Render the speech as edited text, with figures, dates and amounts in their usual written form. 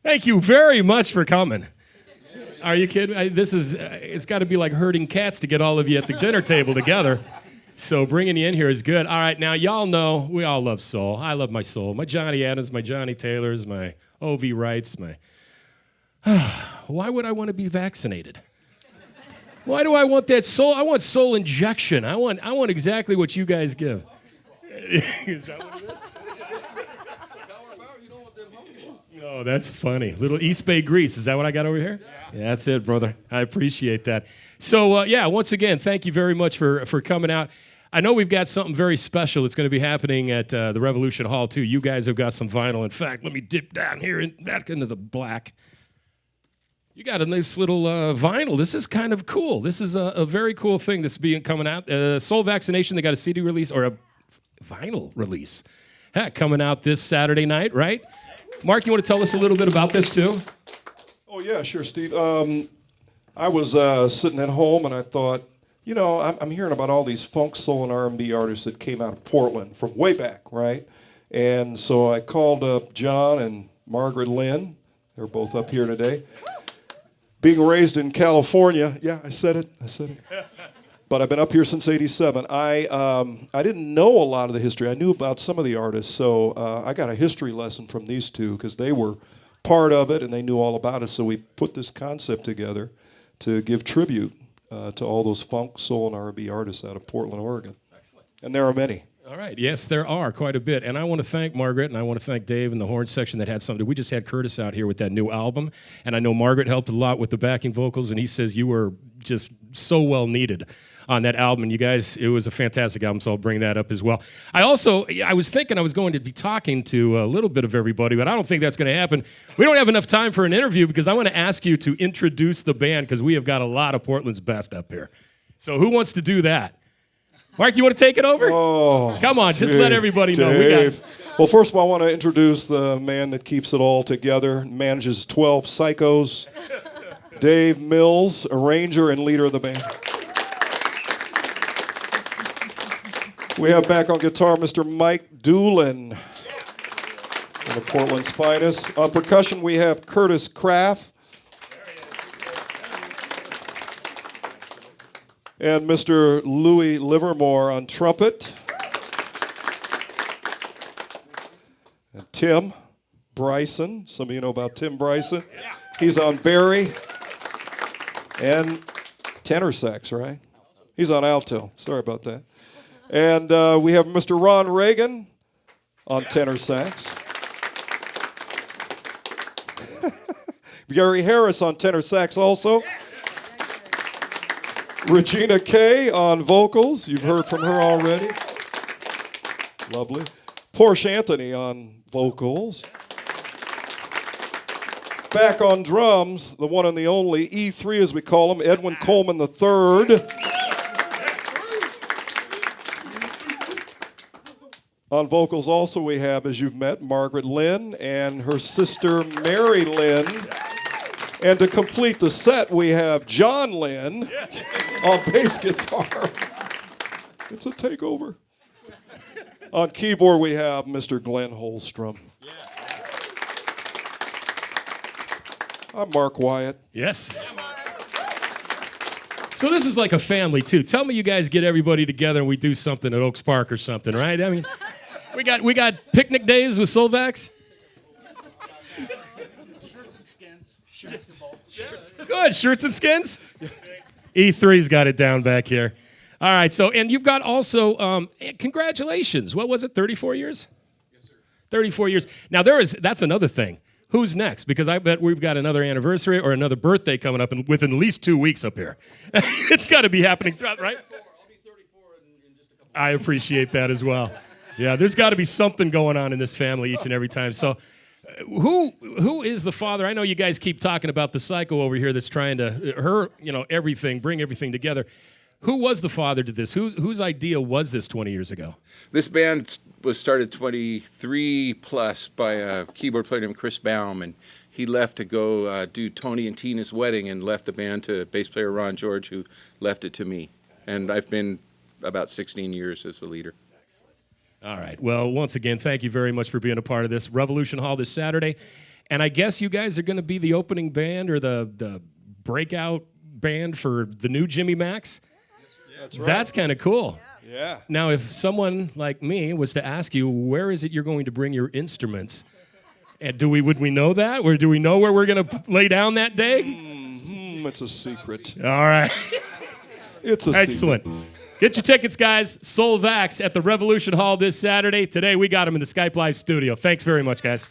Thank you very much for coming. Are you kidding? This is, it's got to be like herding cats to get all of you at the dinner table together. So bringing you in here is good. All right, now y'all know we all love soul. I love my soul. My Johnny Adams, my Johnny Taylors, my O.V. Wrights, my... Why would I want to be vaccinated? Why do I want that soul? I want soul injection. I want exactly what you guys give. Is that what it is? Oh, that's funny. Little East Bay grease. Is that what I got over here? Yeah, that's it, brother. I appreciate that. So, once again, thank you very much for coming out. I know we've got something very special that's going to be happening at the Revolution Hall, too. You guys have got some vinyl. In fact, let me dip down here and back into the black. You got a nice little vinyl. This is kind of cool. This is a very cool thing that's coming out. Soul Vaccination, they got a CD release or a vinyl release. Coming out this Saturday night, right? Mark, you want to tell us a little bit about this, too? Oh, yeah, sure, Steve. I was sitting at home, and I thought, you know, I'm hearing about all these funk, soul, and R&B artists that came out of Portland from way back, right? And so I called up John and Margaret Lynn. They're both up here today. Being raised in California, yeah, I said it. But I've been up here since '87. I didn't know a lot of the history. I knew about some of the artists, so I got a history lesson from these two because they were part of it and they knew all about it. So we put this concept together to give tribute to all those funk, soul, and R&B artists out of Portland, Oregon. Excellent. And there are many. All right. Yes, there are quite a bit. And I want to thank Margaret, and I want to thank Dave and the horn section that had something. We just had Curtis out here with that new album, and I know Margaret helped a lot with the backing vocals, and he says you were just so well needed on that album. And you guys, it was a fantastic album, so I'll bring that up as well. I was thinking I was going to be talking to a little bit of everybody, but I don't think that's going to happen. We don't have enough time for an interview because I want to ask you to introduce the band because we have got a lot of Portland's best up here. So who wants to do that? Mark, you want to take it over? Oh, come on, just let everybody know. Dave. Well, first of all, I want to introduce the man that keeps it all together, manages 12 Psychos, Dave Mills, arranger and leader of the band. We have back on guitar Mr. Mike Doolin, one of Portland's finest. On percussion, we have Curtis Kraft. And Mr. Louis Livermore on trumpet. And Tim Bryson. Some of you know about Tim Bryson. He's on Barry. And tenor sax, right? He's on alto. Sorry about that. And we have Mr. Ron Reagan on tenor sax. Gary Harris on tenor sax also. Regina Kay on vocals. You've heard from her already. Lovely. Porsche Anthony on vocals. Back on drums, the one and the only, E3 as we call him, Edwin Coleman III. On vocals also we have, as you've met, Margaret Lynn and her sister Mary Lynn. And to complete the set, we have John Lynn on bass guitar. It's a takeover. On keyboard, we have Mr. Glenn Holstrom. I'm Mark Wyatt. Yes. So this is like a family, too. Tell me you guys get everybody together and we do something at Oaks Park or something, right? I mean, we got picnic days with Soulvax. Good, shirts and skins? E3's got it down back here. All right, so, and you've got also, congratulations. What was it, 34 years? Yes, sir. 34 years. Now, that's another thing. Who's next? Because I bet we've got another anniversary or another birthday coming up within at least 2 weeks up here. It's got to be happening throughout, right? I'll be 34 in just a couple I appreciate that as well. Yeah, there's got to be something going on in this family each and every time. So, who is the father? I know you guys keep talking about the psycho over here that's trying to bring everything together. Who was the father to this? Whose idea was this 20 years ago? This band was started 23 plus by a keyboard player named Chris Baum, and he left to go do Tony and Tina's wedding and left the band to bass player Ron George, who left it to me. And I've been about 16 years as the leader. All right. Well, once again, thank you very much for being a part of this. Revolution Hall this Saturday. And I guess you guys are going to be the opening band or the breakout band for the new Jimmy Max. That's right. That's kind of cool. Yeah. Now, if someone like me was to ask you, where is it you're going to bring your instruments? And would we know that? Or do we know where we're going to lay down that day? It's a secret. All right. It's a Excellent. secret. Get your tickets, guys. Soul Vax at the Revolution Hall this Saturday. Today, we got them in the Skype Live studio. Thanks very much, guys.